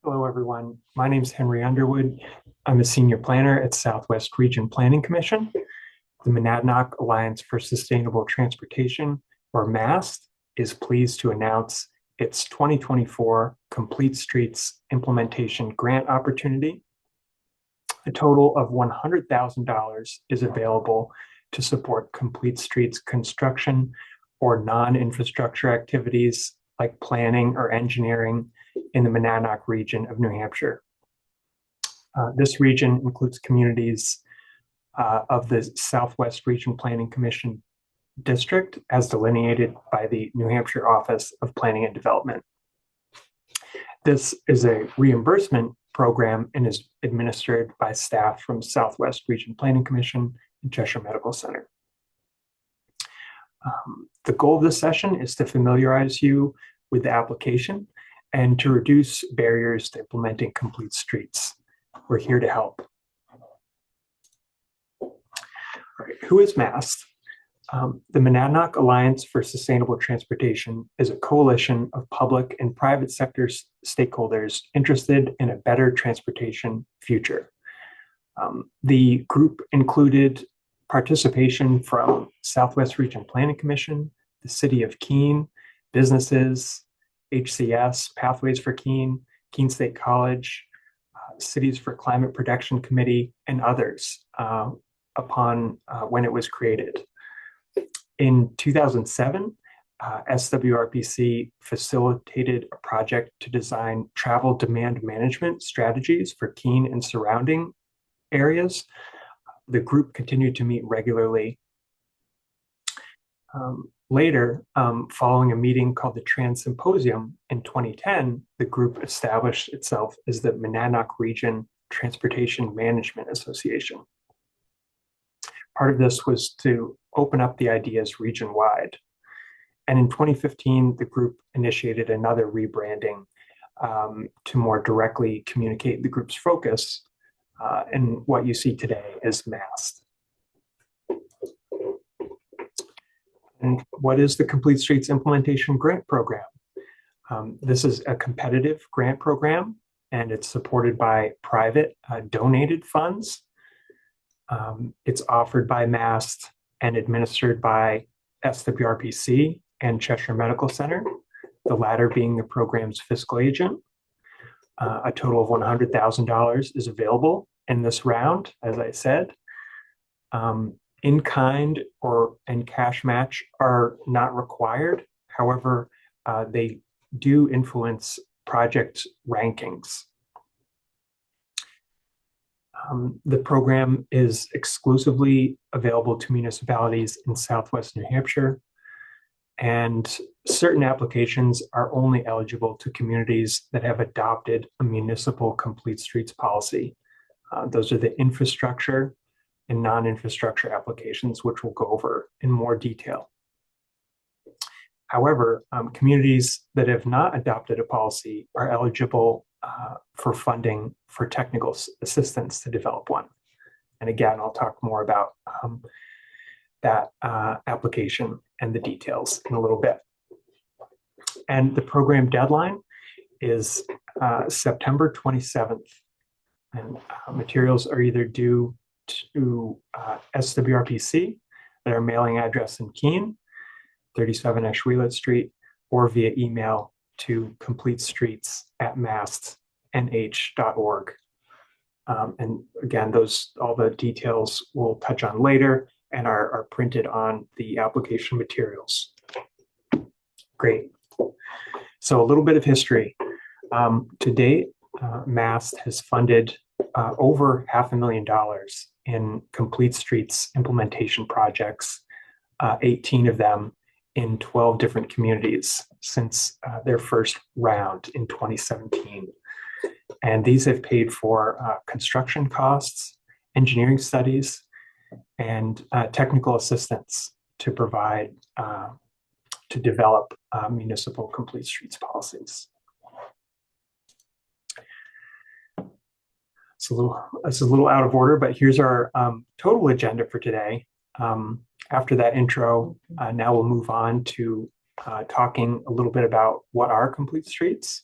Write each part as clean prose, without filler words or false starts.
Hello, everyone. My name is Henry Underwood. I'm a senior planner at Southwest Region Planning Commission. The Monadnock Alliance for Sustainable Transportation, or MAST, is pleased to announce its 2024 Complete Streets Implementation Grant Opportunity. A total of $100,000 is available to support Complete Streets construction or non-infrastructure activities like planning or engineering in the Monadnock region of New Hampshire. This region includes communities of the Southwest Region Planning Commission district as delineated by the New Hampshire Office of Planning and Development. This is a reimbursement program and is administered by staff from Southwest Region Planning Commission and Cheshire Medical Center. The goal of this session is to familiarize you with the application and to reduce barriers to implementing complete streets. We're here to help. All right, who is MAST? The Monadnock Alliance for Sustainable Transportation is a coalition of public and private sector stakeholders interested in a better transportation future. The group included participation from Southwest Region Planning Commission, the City of Keene, businesses, HCS, Pathways for Keene, Keene State College, Cities for Climate Protection Committee, and others upon when it was created. In 2007, SWRPC facilitated a project to design travel demand management strategies for Keene and surrounding areas. The group continued to meet regularly. Later, following a meeting called the Trans Symposium in 2010, the group established itself as the Monadnock Region Transportation Management Association. Part of this was to open up the ideas region-wide. And in 2015, the group initiated another rebranding to more directly communicate the group's focus. And what you see today is MAST. And what is the Complete Streets Implementation Grant Program? This is a competitive grant program, and it's supported by private donated funds. It's offered by MAST and administered by SWRPC and Cheshire Medical Center, the latter being the program's fiscal agent. A total of $100,000 is available in this round, as I said. In-kind and cash match are not required. However, they do influence project rankings. The program is exclusively available to municipalities in Southwest New Hampshire, and certain applications are only eligible to communities that have adopted a municipal complete streets policy. Those are the infrastructure and non-infrastructure applications, which we'll go over in more detail. However, communities that have not adopted a policy are eligible for funding for technical assistance to develop one. And again, I'll talk more about that application and the details in a little bit. And the program deadline is September 27th. And materials are either due to SWRPC at our mailing address in Keene, 37 Ashwellet Street, or via email to completestreets@mastnh.org. And again, all the details we'll touch on later and are printed on the application materials. Great. So a little bit of history. To date, MAST has funded over $500,000 in complete streets implementation projects, 18 of them in 12 different communities since their first round in 2017. And these have paid for construction costs, engineering studies, and technical assistance to provide, to develop municipal complete streets policies. It's a little out of order, but here's our total agenda for today. After that intro, now we'll move on to talking a little bit about what are complete streets,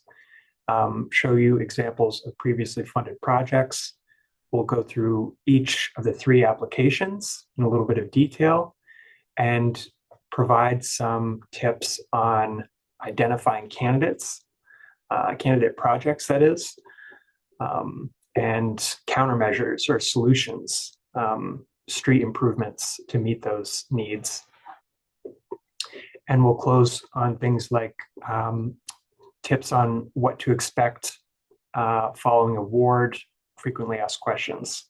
show you examples of previously funded projects. We'll go through each of the three applications in a little bit of detail and provide some tips on identifying candidates, candidate projects, that is, and countermeasures or solutions, street improvements to meet those needs. And we'll close on things like tips on what to expect following award, frequently asked questions.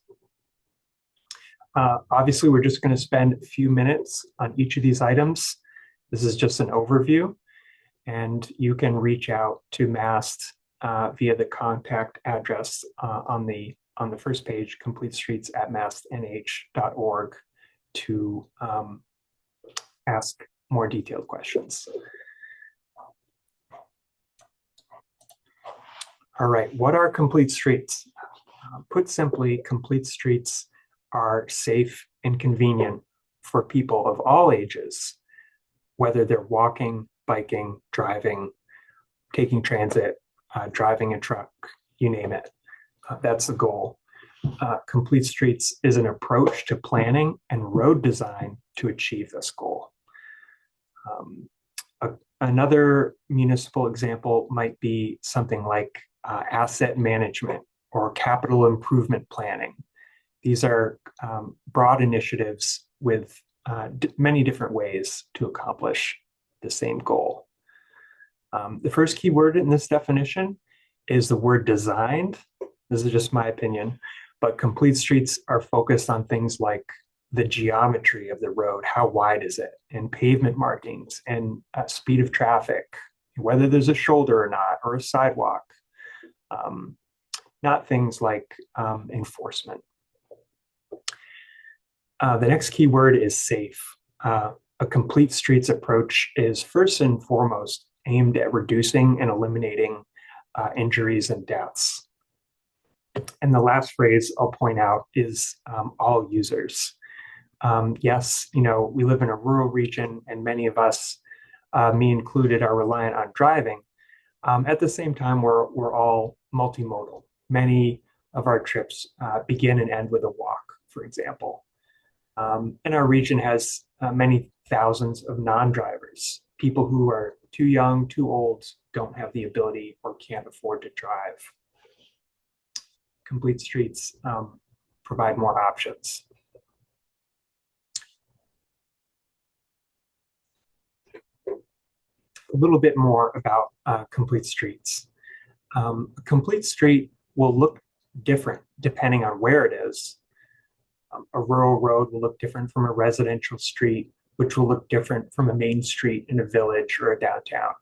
Obviously, we're just going to spend a few minutes on each of these items. This is just an overview, and you can reach out to MAST via the contact address on the first page, completestreets@mastnh.org, to ask more detailed questions. All right, what are complete streets? Put simply, complete streets are safe and convenient for people of all ages, whether they're walking, biking, driving, taking transit, driving a truck, you name it. That's the goal. Complete streets is an approach to planning and road design to achieve this goal. Another municipal example might be something like asset management or capital improvement planning. These are broad initiatives with many different ways to accomplish the same goal. The first key word in this definition is the word designed. This is just my opinion, but complete streets are focused on things like the geometry of the road, how wide is it, and pavement markings, and speed of traffic, whether there's a shoulder or not, or a sidewalk, not things like enforcement. The next key word is safe. A complete streets approach is first and foremost aimed at reducing and eliminating injuries and deaths. And the last phrase I'll point out is all users. Yes, we live in a rural region, and many of us, me included, are reliant on driving. At the same time, we're all multimodal. Many of our trips begin and end with a walk, for example. And our region has many thousands of non-drivers, people who are too young, too old, don't have the ability, or can't afford to drive. Complete streets provide more options. A little bit more about complete streets. A complete street will look different depending on where it is. A rural road will look different from a residential street, which will look different from a main street in a village or a downtown.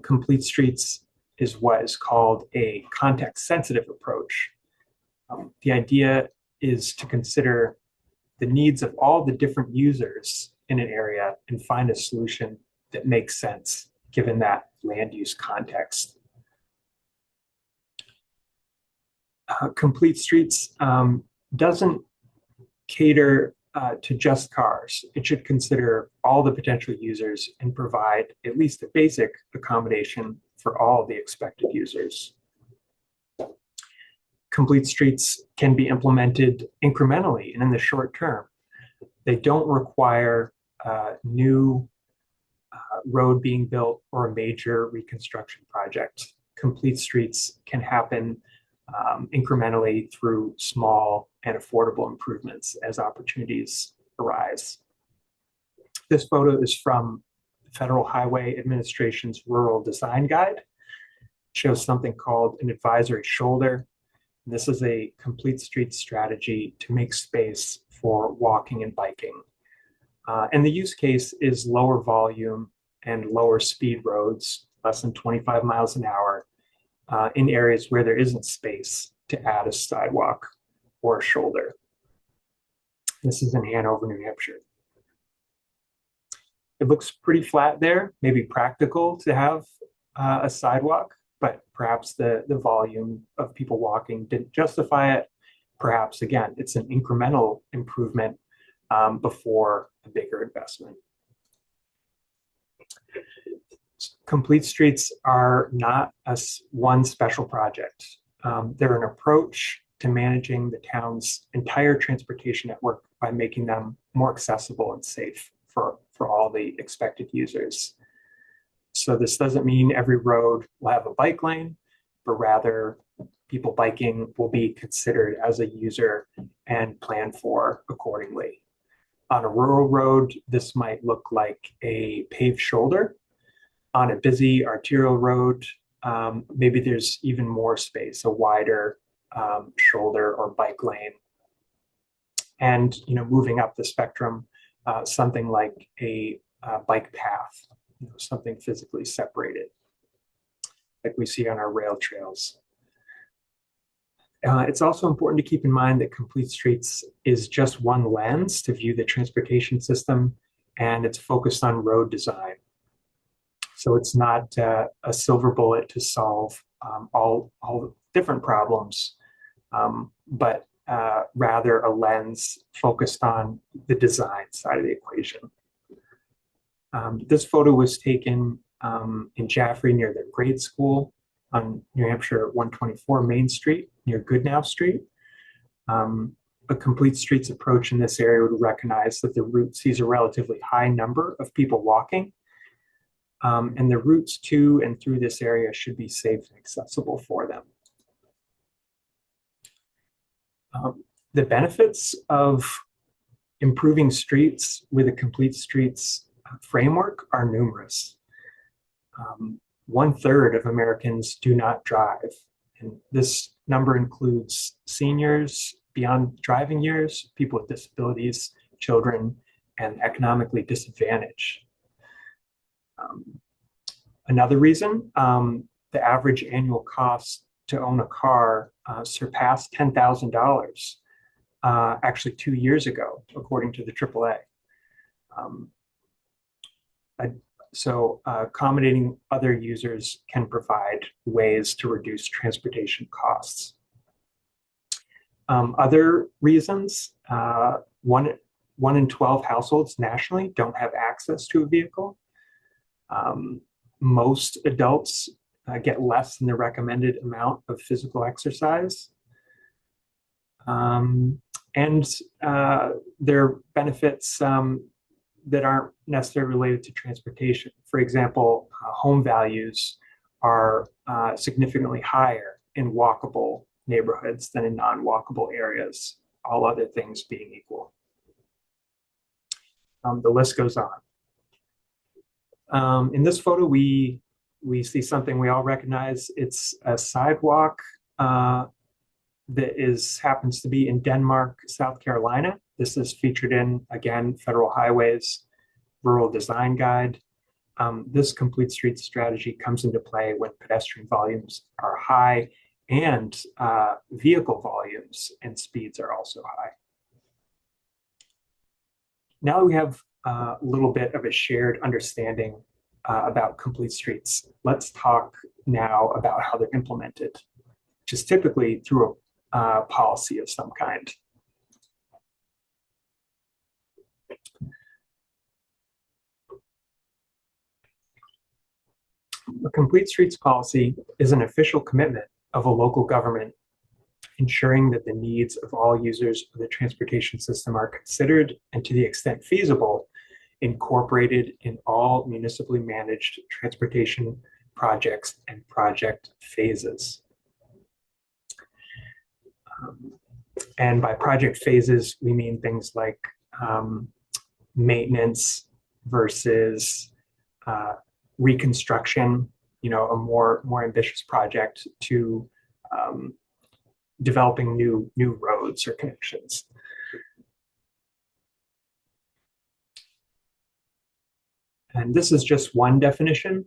Complete streets is what is called a context-sensitive approach. The idea is to consider the needs of all the different users in an area and find a solution that makes sense given that land use context. Complete streets doesn't cater to just cars. It should consider all the potential users and provide at least a basic accommodation for all the expected users. Complete streets can be implemented incrementally and in the short term. They don't require new road being built or a major reconstruction project. Complete streets can happen incrementally through small and affordable improvements as opportunities arise. This photo is from the Federal Highway Administration's Rural Design Guide. It shows something called an advisory shoulder. This is a complete street strategy to make space for walking and biking. And the use case is lower volume and lower speed roads, less than 25 miles an hour, in areas where there isn't space to add a sidewalk or a shoulder. This is in Hanover, New Hampshire. It looks pretty flat there, maybe practical to have a sidewalk, but perhaps the volume of people walking didn't justify it. Perhaps, again, it's an incremental improvement before a bigger investment. Complete streets are not one special project. They're an approach to managing the town's entire transportation network by making them more accessible and safe for all the expected users. So this doesn't mean every road will have a bike lane, but rather people biking will be considered as a user and planned for accordingly. On a rural road, this might look like a paved shoulder. On a busy arterial road, maybe there's even more space, a wider shoulder or bike lane. And moving up the spectrum, something like a bike path, something physically separated, like we see on our rail trails. It's also important to keep in mind that Complete Streets is just one lens to view the transportation system, and it's focused on road design. So it's not a silver bullet to solve all different problems, but rather a lens focused on the design side of the equation. This photo was taken in Jaffrey near the grade school on New Hampshire 124 Main Street near Goodnow Street. A Complete Streets approach in this area would recognize that the route sees a relatively high number of people walking, and the routes to and through this area should be safe and accessible for them. The benefits of improving streets with a Complete Streets framework are numerous. 1/3 of Americans do not drive, and this number includes seniors beyond driving years, people with disabilities, children, and economically disadvantaged. Another reason, the average annual cost to own a car surpassed $10,000 actually 2 years ago, according to the AAA. So accommodating other users can provide ways to reduce transportation costs. Other reasons, one in 12 households nationally don't have access to a vehicle. Most adults get less than the recommended amount of physical exercise. And there are benefits that aren't necessarily related to transportation. For example, home values are significantly higher in walkable neighborhoods than in non-walkable areas, all other things being equal. The list goes on. In this photo, we see something we all recognize. It's a sidewalk that happens to be in Denmark, South Carolina. This is featured in, again, Federal Highways Rural Design Guide. This Complete Streets strategy comes into play when pedestrian volumes are high and vehicle volumes and speeds are also high. Now we have a little bit of a shared understanding about Complete Streets. Let's talk now about how they're implemented, which is typically through a policy of some kind. A Complete Streets policy is an official commitment of a local government ensuring that the needs of all users of the transportation system are considered and, to the extent feasible, incorporated in all municipally managed transportation projects and project phases. And by project phases, we mean things like maintenance versus reconstruction, a more ambitious project, to developing new roads or connections. And this is just one definition.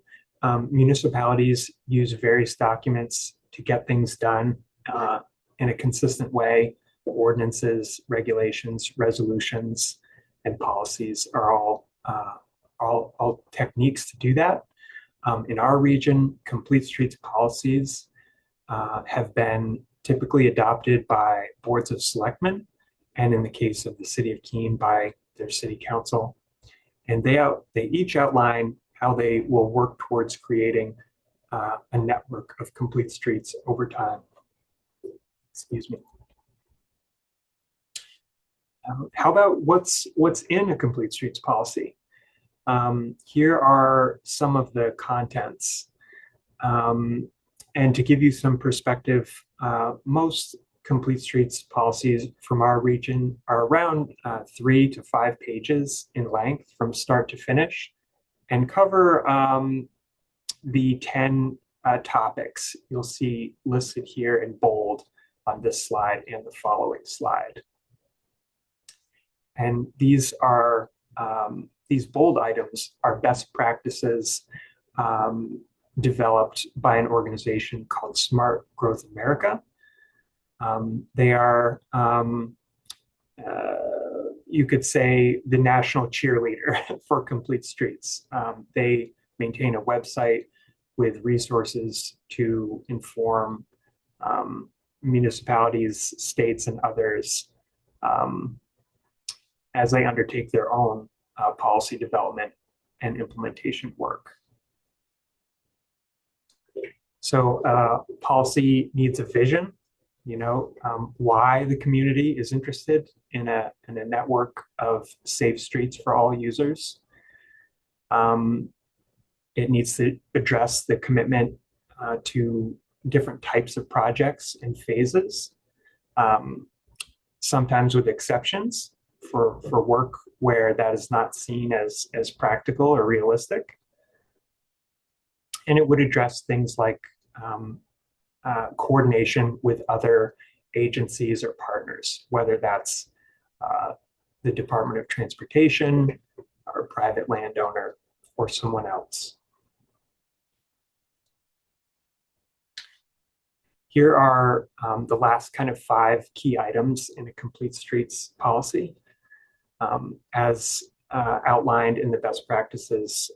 Municipalities use various documents to get things done in a consistent way. Ordinances, regulations, resolutions, and policies are all techniques to do that. In our region, Complete Streets policies have been typically adopted by boards of selectmen, and in the case of the city of Keene, by their city council. And they each outline how they will work towards creating a network of complete streets over time. Excuse me. How about what's in a complete streets policy? Here are some of the contents. And to give you some perspective, most complete streets policies from our region are around 3 to 5 pages in length from start to finish and cover the 10 topics you'll see listed here in bold on this slide and the following slide. And these bold items are best practices developed by an organization called Smart Growth America. They are, you could say, the national cheerleader for complete streets. They maintain a website with resources to inform municipalities, states, and others as they undertake their own policy development and implementation work. So policy needs a vision, why the community is interested in a network of safe streets for all users. It needs to address the commitment to different types of projects and phases, sometimes with exceptions for work where that is not seen as practical or realistic. And it would address things like coordination with other agencies or partners, whether that's the Department of Transportation or a private landowner or someone else. Here are the last kind of 5 key items in a complete streets policy, as outlined in the best practices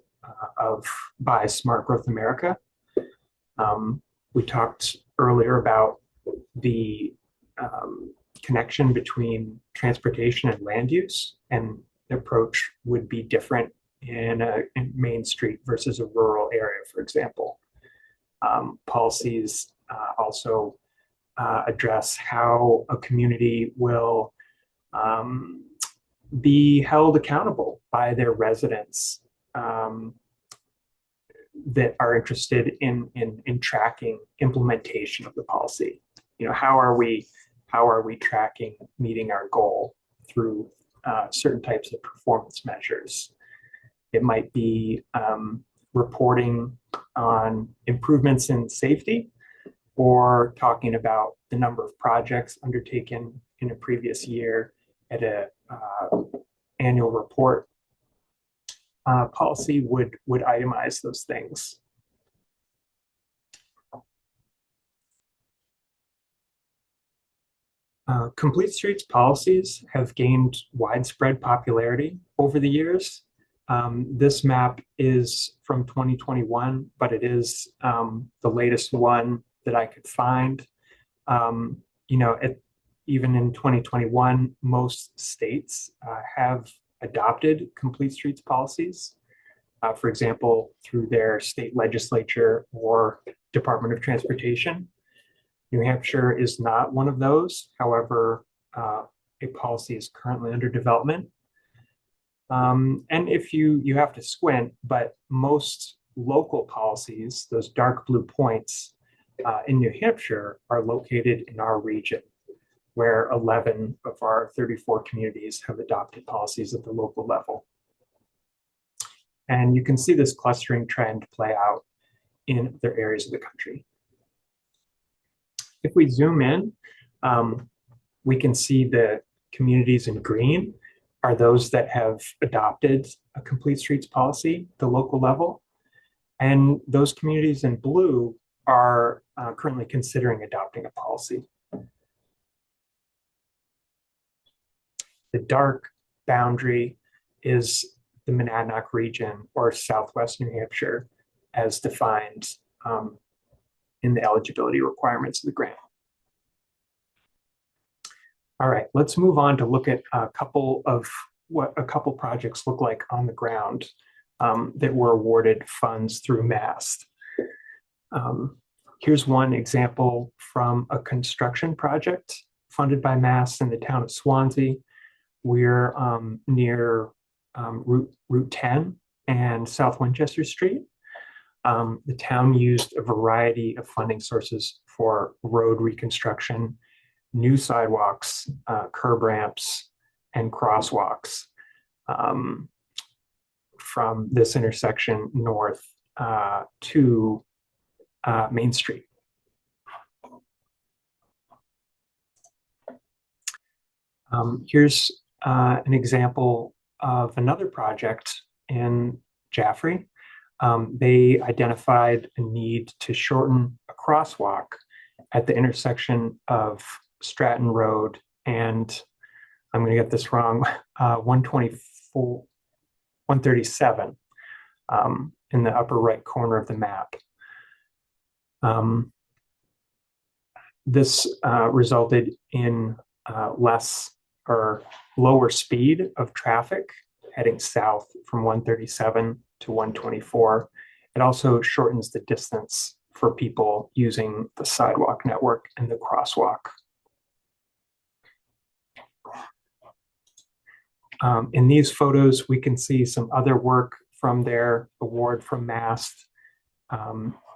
by Smart Growth America. We talked earlier about the connection between transportation and land use, and the approach would be different in a main street versus a rural area, for example. Policies also address how a community will be held accountable by their residents that are interested in tracking implementation of the policy. How are we tracking meeting our goal through certain types of performance measures? It might be reporting on improvements in safety, or talking about the number of projects undertaken in a previous year at a annual report. Policy would itemize those things. Complete streets policies have gained widespread popularity over the years. This map is from 2021, but it is the latest one that I could find. Even in 2021, most states have adopted complete streets policies, for example, through their state legislature or Department of Transportation. New Hampshire is not one of those. However, a policy is currently under development. And if you have to squint, but most local policies, those dark blue points in New Hampshire, are located in our region, where 11 of our 34 communities have adopted policies at the local level. And you can see this clustering trend play out in other areas of the country. If we zoom in, we can see the communities in green are those that have adopted a complete streets policy at the local level. And those communities in blue are currently considering adopting a policy. The dark boundary is the Monadnock region, or Southwest New Hampshire, as defined in the eligibility requirements of the grant. All right, let's move on to look at a couple of what a couple projects look like on the ground that were awarded funds through MAST. Here's one example from a construction project funded by MAST in the town of Swansea. We're near Route 10 and South Winchester Street. The town used a variety of funding sources for road reconstruction, new sidewalks, curb ramps, and crosswalks from this intersection north to Main Street. Here's an example of another project in Jaffrey. They identified a need to shorten a crosswalk at the intersection of Stratton Road and, I'm going to get this wrong, 137 in the upper right corner of the map. This resulted in less or lower speed of traffic heading south from 137 to 124. It also shortens the distance for people using the sidewalk network and the crosswalk. In these photos, we can see some other work from their award from MAST.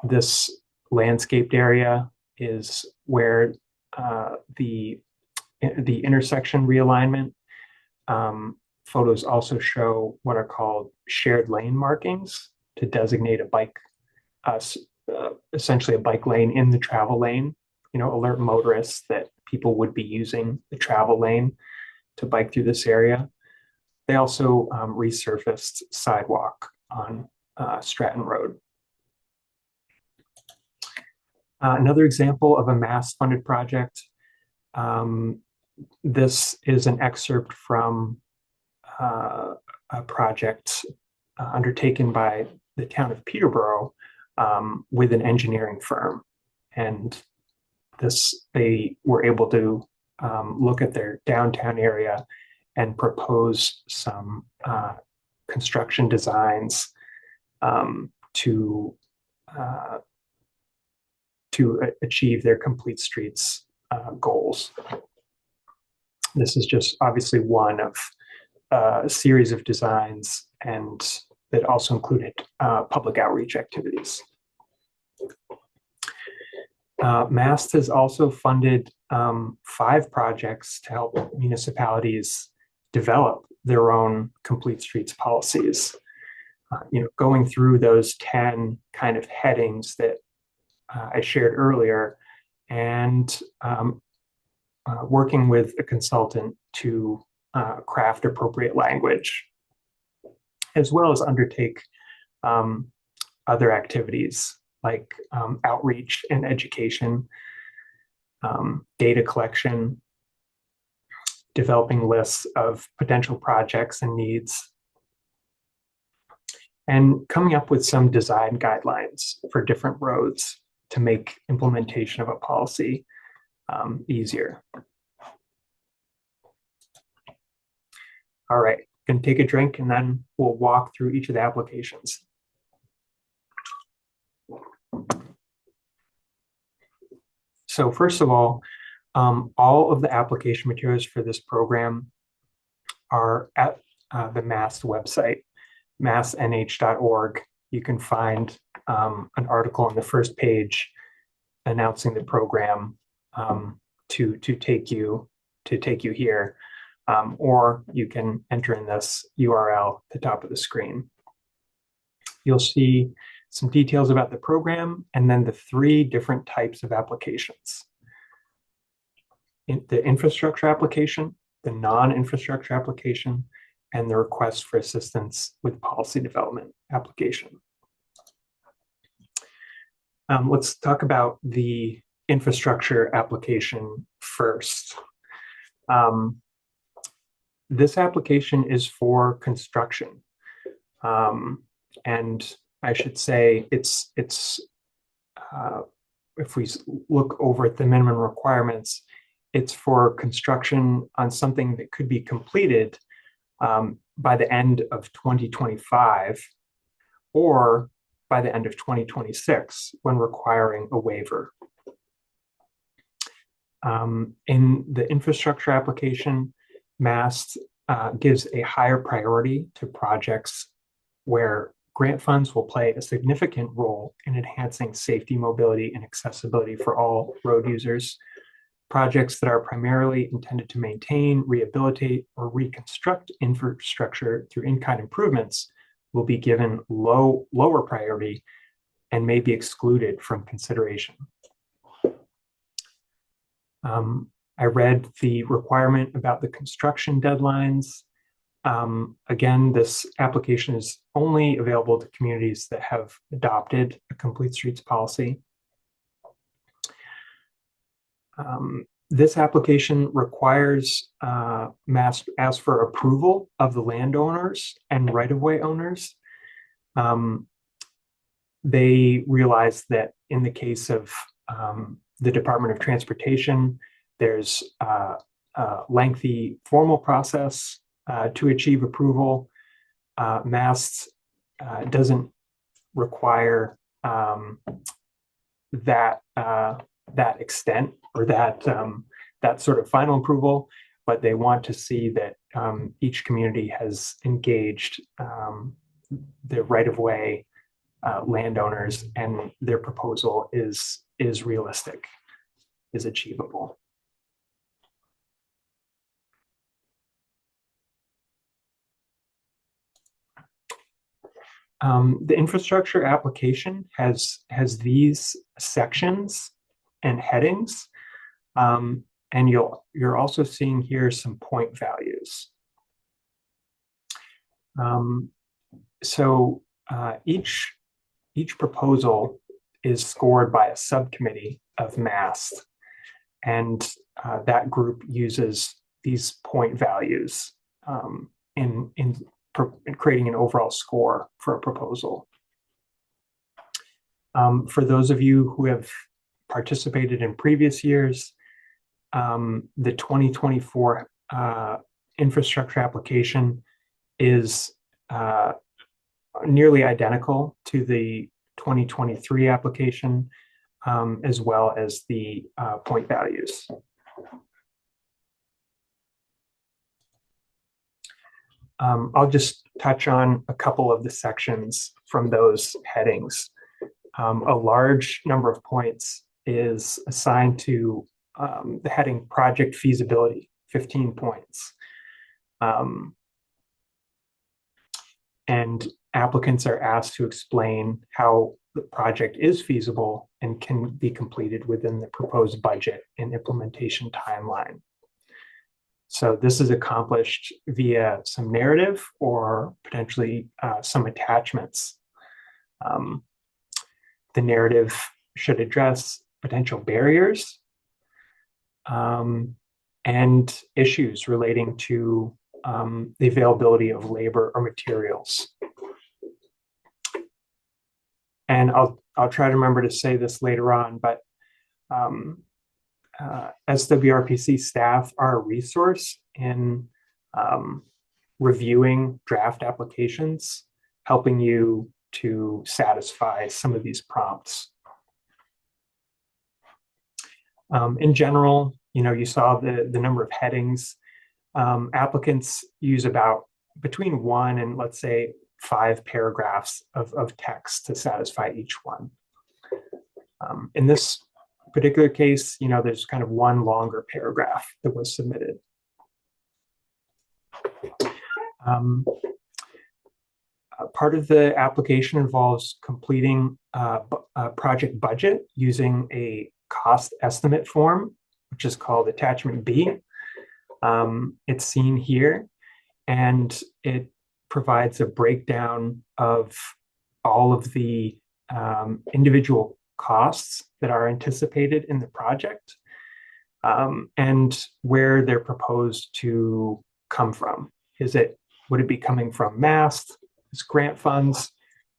This landscaped area is where the intersection realignment. Photos also show what are called shared lane markings to designate a bike, essentially a bike lane in the travel lane, alert motorists that people would be using the travel lane to bike through this area. They also resurfaced sidewalk on Stratton Road. Another example of a MAST-funded project. This is an excerpt from a project undertaken by the town of Peterborough with an engineering firm. And they were able to look at their downtown area and propose some construction designs to achieve their complete streets goals. This is just obviously one of a series of designs, and that also included public outreach activities. MAST has also funded 5 projects to help municipalities develop their own complete streets policies. Going through those 10 kind of headings that I shared earlier, and working with a consultant to craft appropriate language, as well as undertake other activities like outreach and education, data collection, developing lists of potential projects and needs, and coming up with some design guidelines for different roads to make implementation of a policy easier. All right, gonna take a drink and then we'll walk through each of the applications. So first of all of the application materials for this program are at the MAST website, mastnh.org. You can find an article on the first page announcing the program to take you here, or you can enter in this URL at the top of the screen. You'll see some details about the program and then the 3 different types of applications. The infrastructure application, the non-infrastructure application, and the request for assistance with policy development application. Let's talk about the infrastructure application first. This application is for construction. And I should say it's if we look over at the minimum requirements, it's for construction on something that could be completed by the end of 2025 or by the end of 2026 when requiring a waiver. In the infrastructure application, MAST gives a higher priority to projects where grant funds will play a significant role in enhancing safety, mobility, and accessibility for all road users. Projects that are primarily intended to maintain, rehabilitate, or reconstruct infrastructure through in-kind improvements will be given lower priority and may be excluded from consideration. I read the requirement about the construction deadlines. Again, this application is only available to communities that have adopted a complete streets policy. This application requires MAST asks for approval of the landowners and right-of-way owners. They realize that in the case of the Department of Transportation, there's a lengthy formal process to achieve approval. MAST doesn't require that extent or that sort of final approval, but they want to see that each community has engaged the right-of-way landowners and their proposal is realistic, is achievable. The infrastructure application has these sections and headings, and you're also seeing here some point values. So each proposal is scored by a subcommittee of MAST, and that group uses these point values in creating an overall score for a proposal. For those of you who have participated in previous years, the 2024 infrastructure application is nearly identical to the 2023 application, as well as the point values. I'll just touch on a couple of the sections from those headings. A large number of points is assigned to the heading project feasibility, 15 points. And applicants are asked to explain how the project is feasible and can be completed within the proposed budget and implementation timeline. So this is accomplished via some narrative or potentially some attachments. The narrative should address potential barriers and issues relating to the availability of labor or materials. And I'll try to remember to say this later on, but SWRPC staff are a resource in reviewing draft applications, helping you to satisfy some of these prompts. In general, you saw the number of headings. Applicants use about between 1 and let's say 5 paragraphs of text to satisfy each one. In this particular case, there's kind of one longer paragraph that was submitted. Part of the application involves completing a project budget using a cost estimate form, which is called Attachment B. It's seen here, and it provides a breakdown of all of the individual costs that are anticipated in the project and where they're proposed to come from. Would it be coming from MAST, as grant funds?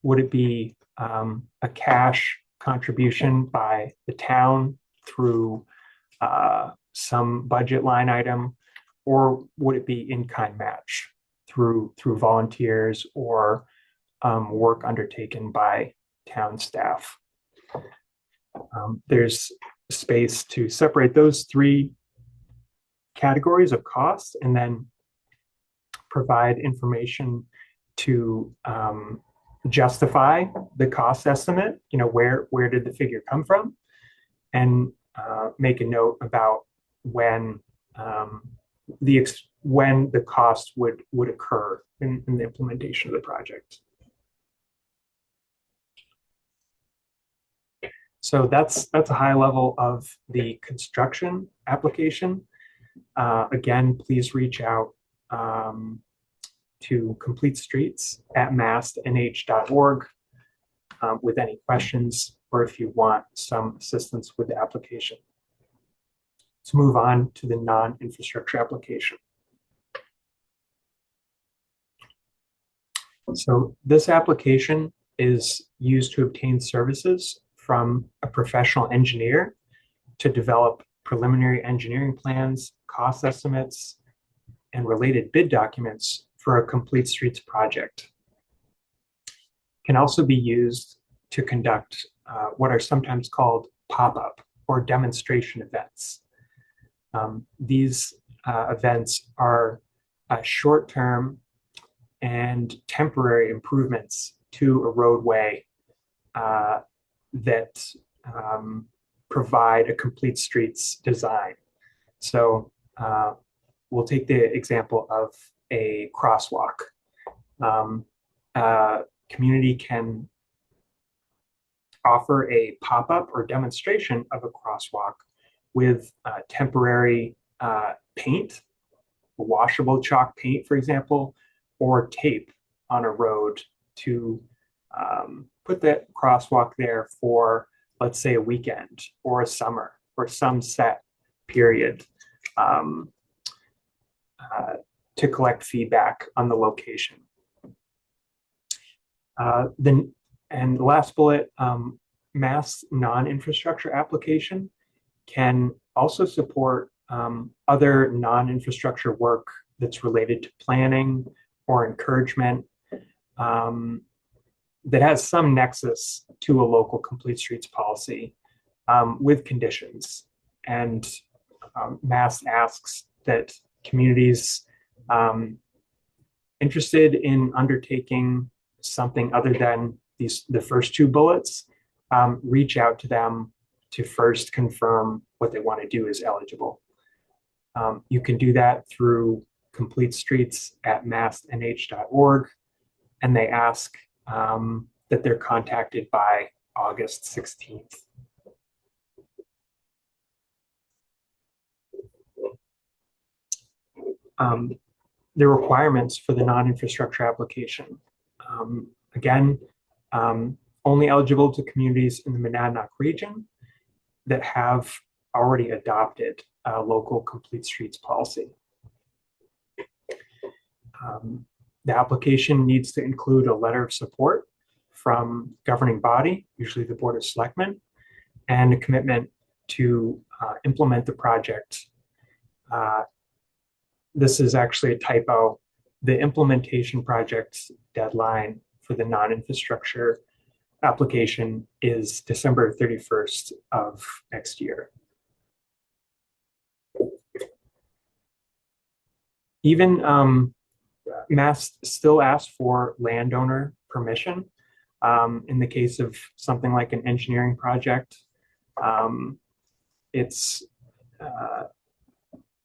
Would it be a cash contribution by the town through some budget line item, or would it be in-kind match through volunteers or work undertaken by town staff. There's space to separate those three categories of cost and then provide information to justify the cost estimate. Where did the figure come from, and make a note about when the cost would occur in the implementation of the project. So that's a high level of the construction application. Again, please reach out to completestreets@mastnh.org with any questions, or if you want some assistance with the application. Let's move on to the non-infrastructure application. So this application is used to obtain services from a professional engineer to develop preliminary engineering plans, cost estimates, and related bid documents for a complete streets project. It can also be used to conduct what are sometimes called pop-up or demonstration events. These events are short-term and temporary improvements to a roadway that provide a complete streets design. So we'll take the example of a crosswalk. Community can offer a pop-up or demonstration of a crosswalk with temporary paint, washable chalk paint, for example, or tape on a road to put that crosswalk there for, let's say, a weekend or a summer or some set period to collect feedback on the location. And the last bullet, MAST non-infrastructure application can also support other non-infrastructure work that's related to planning or encouragement that has some nexus to a local complete streets policy with conditions. And MAST asks that communities interested in undertaking something other than the first two bullets reach out to them to first confirm what they want to do is eligible. You can do that through completestreets@mastnh.org, and they ask that they're contacted by August 16th. The requirements for the non-infrastructure application. Again, only eligible to communities in the Monadnock region that have already adopted a local complete streets policy. The application needs to include a letter of support from governing body, usually the Board of Selectmen, and a commitment to implement the project. This is actually a typo. The implementation project deadline for the non-infrastructure application is December 31st of next year. Even MAST still asks for landowner permission in the case of something like an engineering project.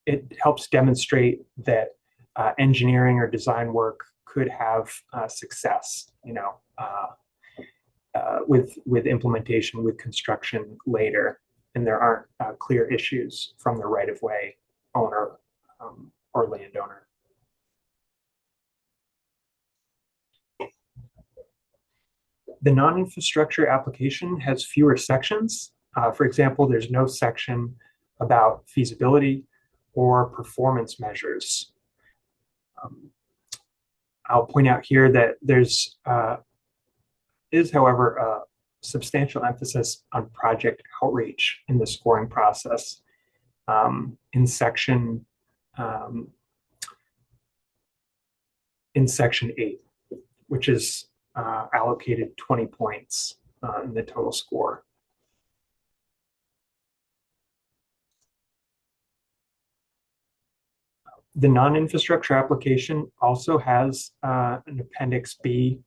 It helps demonstrate that engineering or design work could have success, with implementation, with construction later, and there aren't clear issues from the right-of-way owner or landowner. The non-infrastructure application has fewer sections. For example, there's no section about feasibility or performance measures. I'll point out here that there's is, however, a substantial emphasis on project outreach in the scoring process. In section 8, which is allocated 20 points in the total score. The non-infrastructure application also has an Appendix B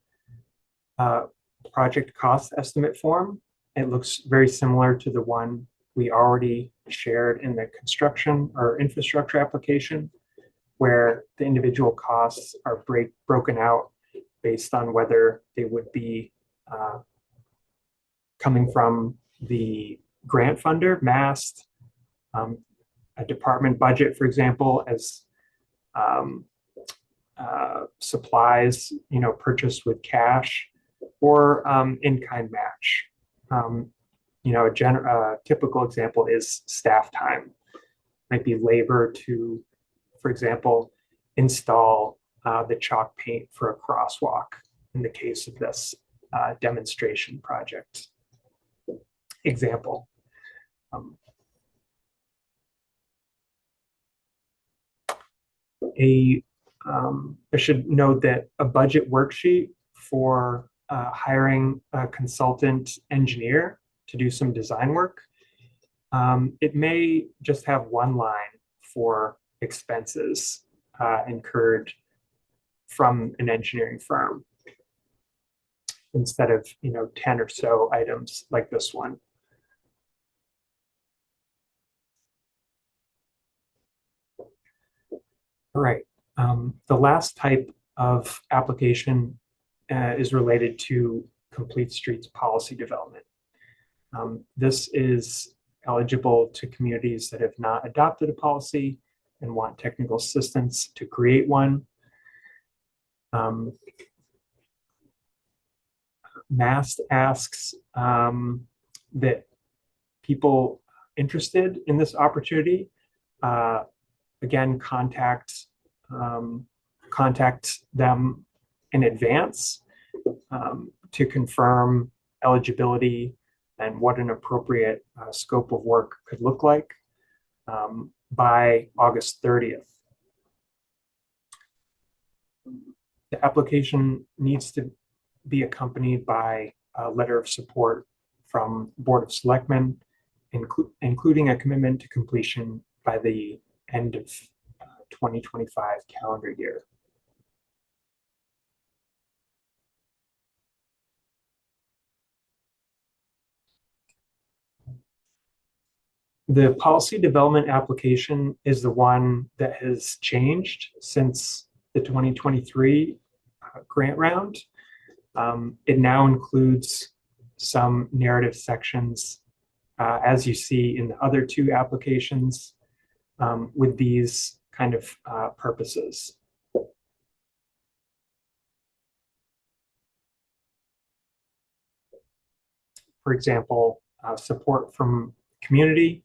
project cost estimate form. It looks very similar to the one we already shared in the construction or infrastructure application, where the individual costs are broken out based on whether they would be coming from the grant funder, MAST, a department budget, for example, as supplies, purchased with cash, or in-kind match. A typical example is staff time. Might be labor to, for example, install the chalk paint for a crosswalk in the case of this demonstration project example. I should note that a budget worksheet for hiring a consultant engineer to do some design work, it may just have one line for expenses incurred from an engineering firm instead of 10 or so items like this one. All right. The last type of application is related to Complete Streets policy development. This is eligible to communities that have not adopted a policy and want technical assistance to create one. MAST asks that people interested in this opportunity again contact them in advance to confirm eligibility and what an appropriate scope of work could look like by August 30th. The application needs to be accompanied by a letter of support from Board of Selectmen, including a commitment to completion by the end of 2025 calendar year. The policy development application is the one that has changed since the 2023 grant round. It now includes some narrative sections, as you see in the other two applications, with these kind of purposes. For example, support from community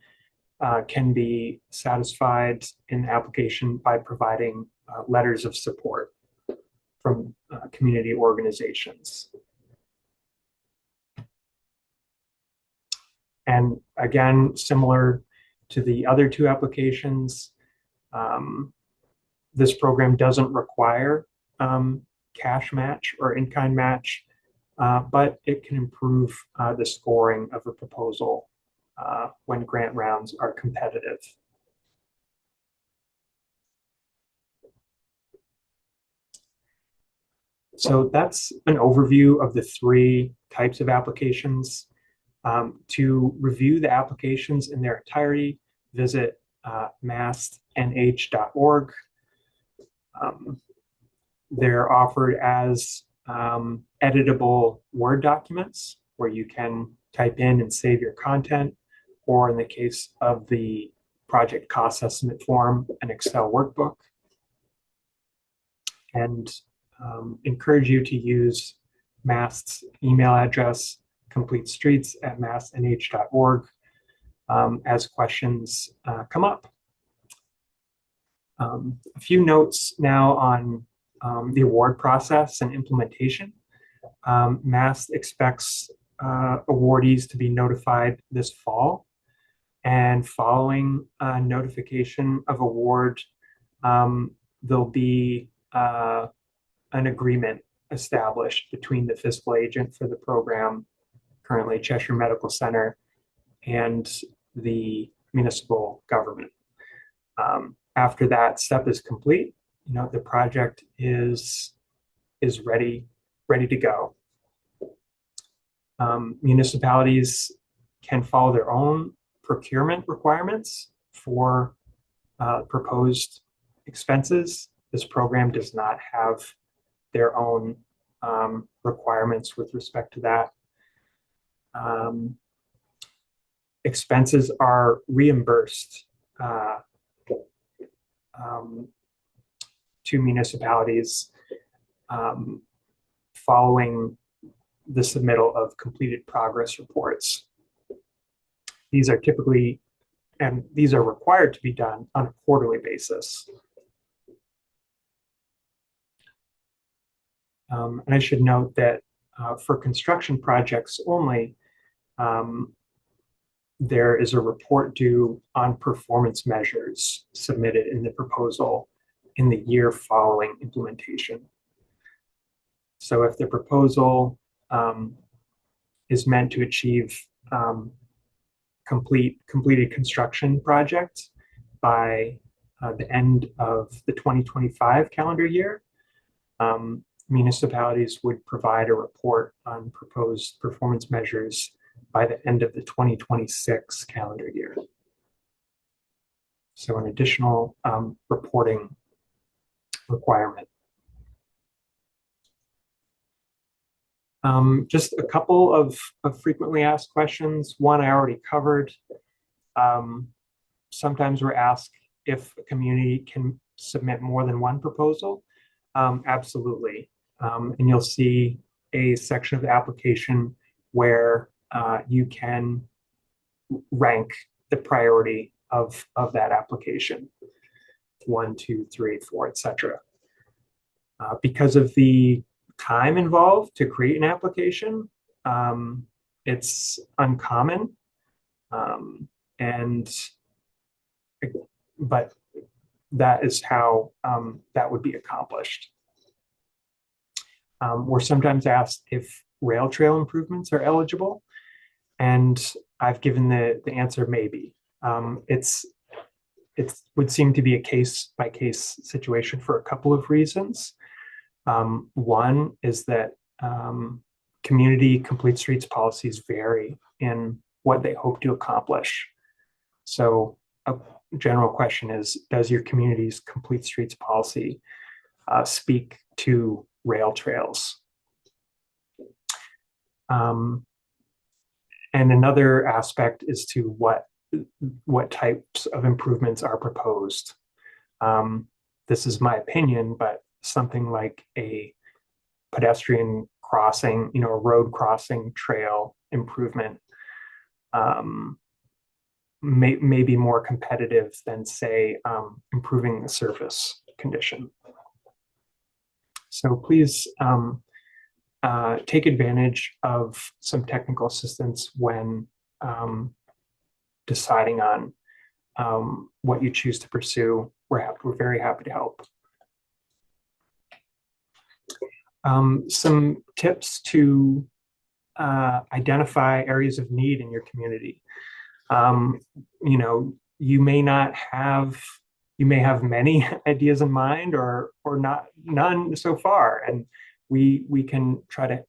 can be satisfied in the application by providing letters of support from community organizations. And again, similar to the other two applications, this program doesn't require cash match or in-kind match, but it can improve the scoring of a proposal when grant rounds are competitive. So that's an overview of the three types of applications. To review the applications in their entirety, visit mastnh.org. They're offered as editable Word documents where you can type in and save your content, or in the case of the project cost estimate form, an Excel workbook. And encourage you to use MAST's email address, completestreets@mastnh.org, as questions come up. A few notes now on the award process and implementation. MAST expects awardees to be notified this fall, and following notification of award, there'll be an agreement established between the fiscal agent for the program, currently Cheshire Medical Center, and the municipal government. After that step is complete, the project is ready to go. Municipalities can follow their own procurement requirements for proposed expenses. This program does not have their own requirements with respect to that. Expenses are reimbursed to municipalities following the submittal of completed progress reports. These are typically, and these are required to be done on a quarterly basis. And I should note that for construction projects only, there is a report due on performance measures submitted in the proposal in the year following implementation. So if the proposal is meant to achieve completed construction project by the end of the 2025 calendar year, municipalities would provide a report on proposed performance measures by the end of the 2026 calendar year. So an additional reporting requirement. Just a couple of frequently asked questions. One I already covered. Sometimes we're asked if a community can submit more than one proposal. Absolutely. And you'll see a section of the application where you can rank the priority of that application. 1, 2, 3, 4, etc. Because of the time involved to create an application, it's uncommon, but that is how that would be accomplished. We're sometimes asked if rail trail improvements are eligible, and I've given the answer maybe. It would seem to be a case-by-case situation for a couple of reasons. One is that community complete streets policies vary in what they hope to accomplish. So a general question is, does your community's complete streets policy speak to rail trails? And another aspect is to what types of improvements are proposed. This is my opinion, but something like a pedestrian crossing, a road crossing trail improvement may be more competitive than, say, improving the surface condition. So please take advantage of some technical assistance when deciding on what you choose to pursue. We're very happy to help. Some tips to identify areas of need in your community. You may have many ideas in mind or none so far, and we can try to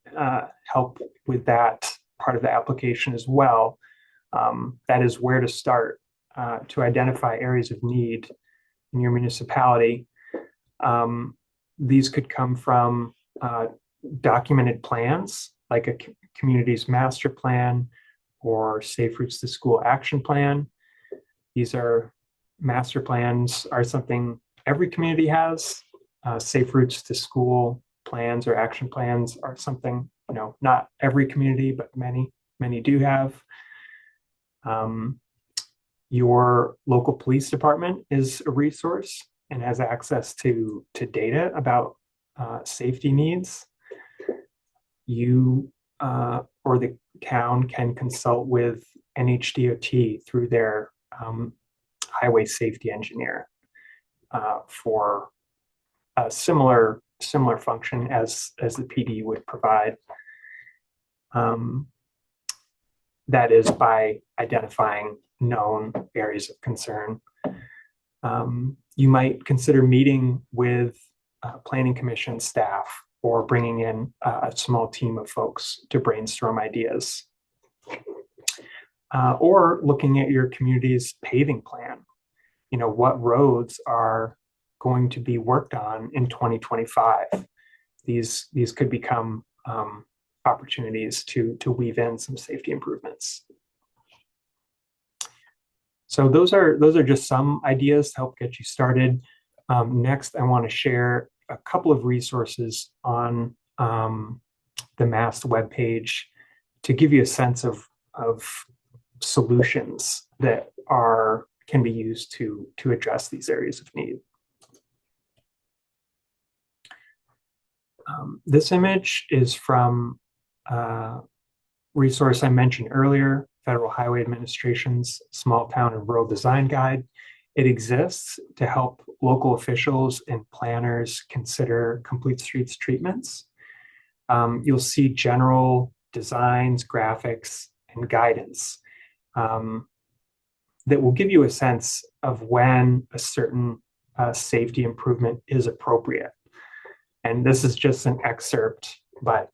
help with that part of the application as well. That is where to start to identify areas of need in your municipality. These could come from documented plans, like a community's master plan or Safe Routes to School action plan. These are master plans are something every community has. Safe Routes to School plans or action plans are something, not every community, but many do have. Your local police department is a resource and has access to data about safety needs. You or the town can consult with NHDOT through their highway safety engineer for similar similar function as the PD would provide. That is by identifying known areas of concern. You might consider meeting with Planning Commission staff or bringing in a small team of folks to brainstorm ideas. Or looking at your community's paving plan. What roads are going to be worked on in 2025? These could become opportunities to weave in some safety improvements. So those are just some ideas to help get you started. Next, I want to share a couple of resources on the MAST webpage to give you a sense of solutions that can be used to address these areas of need. This image is from a resource I mentioned earlier, Federal Highway Administration's Small Town and Rural Design Guide. It exists to help local officials and planners consider complete streets treatments. You'll see general designs, graphics, and guidance that will give you a sense of when a certain safety improvement is appropriate. And this is just an excerpt, but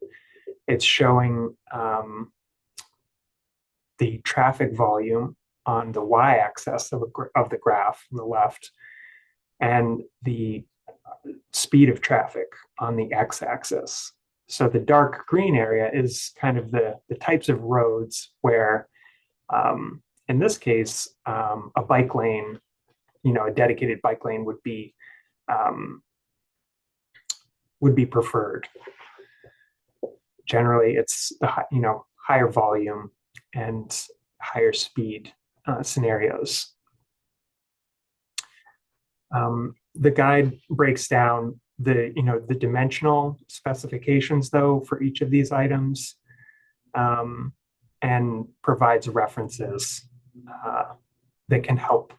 it's showing the traffic volume on the y-axis of the graph on the left, and the speed of traffic on the x-axis. So the dark green area is kind of the types of roads where, in this case, a bike lane, a dedicated bike lane would be preferred. Generally, it's the higher volume and higher speed scenarios. The guide breaks down the dimensional specifications, though, for each of these items, and provides references that can help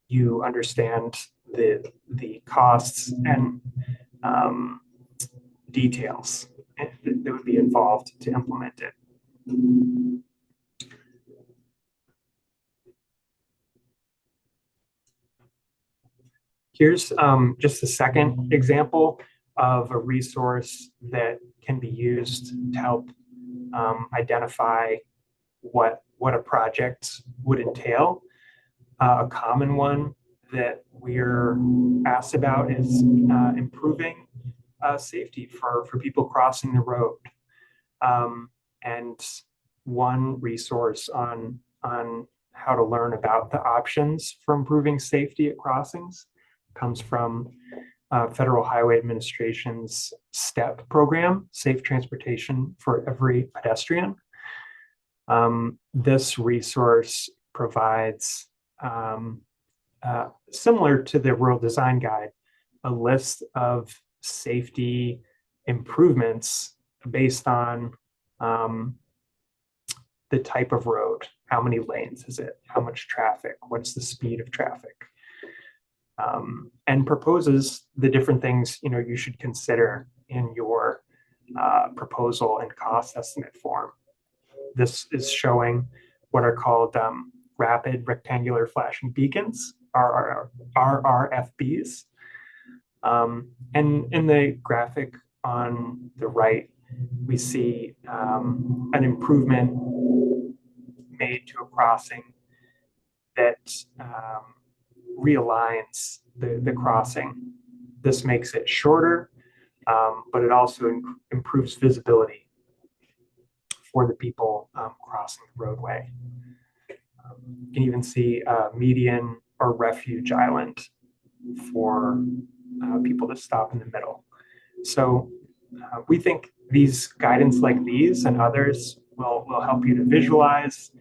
you understand the costs and details that would be involved to implement it. Here's just a second example of a resource that can be used to help identify what a project would entail. A common one that we're asked about is improving safety for people crossing the road. And one resource on how to learn about the options for improving safety at crossings comes from Federal Highway Administration's STEP program, Safe Transportation for Every Pedestrian. This resource provides, similar to the Rural Design Guide, a list of safety improvements based on the type of road. How many lanes is it? How much traffic? What's the speed of traffic? And proposes the different things you should consider in your proposal and cost estimate form. This is showing what are called rapid rectangular flashing beacons, RRFBs. And in the graphic on the right, we see an improvement made to a crossing that realigns the crossing. This makes it shorter, but it also improves visibility for the people crossing the roadway. You can even see a median or refuge island for people to stop in the middle. So we think these guidance like these and others will help you to visualize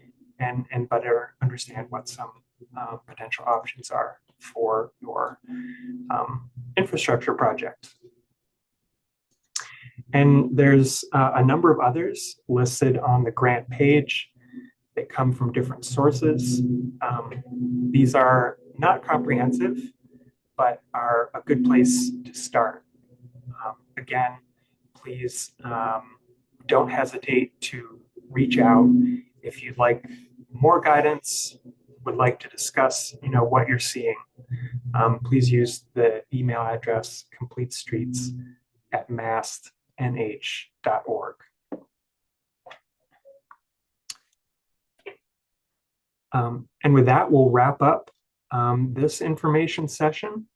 and better understand what some potential options are for your infrastructure project. And there's a number of others listed on the grant page that come from different sources. These are not comprehensive, but are a good place to start. Again, please don't hesitate to reach out if you'd like more guidance, would like to discuss, what you're seeing. Please use the email address completestreets@mastnh.org. And with that, we'll wrap up this information session.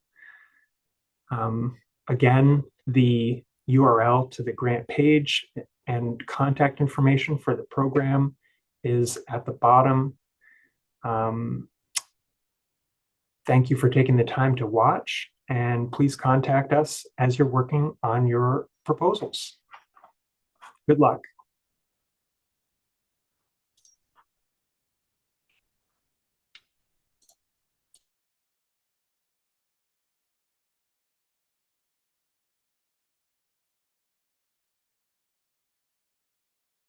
Again, the URL to the grant page and contact information for the program is at the bottom. Thank you for taking the time to watch, and please contact us as you're working on your proposals. Good luck.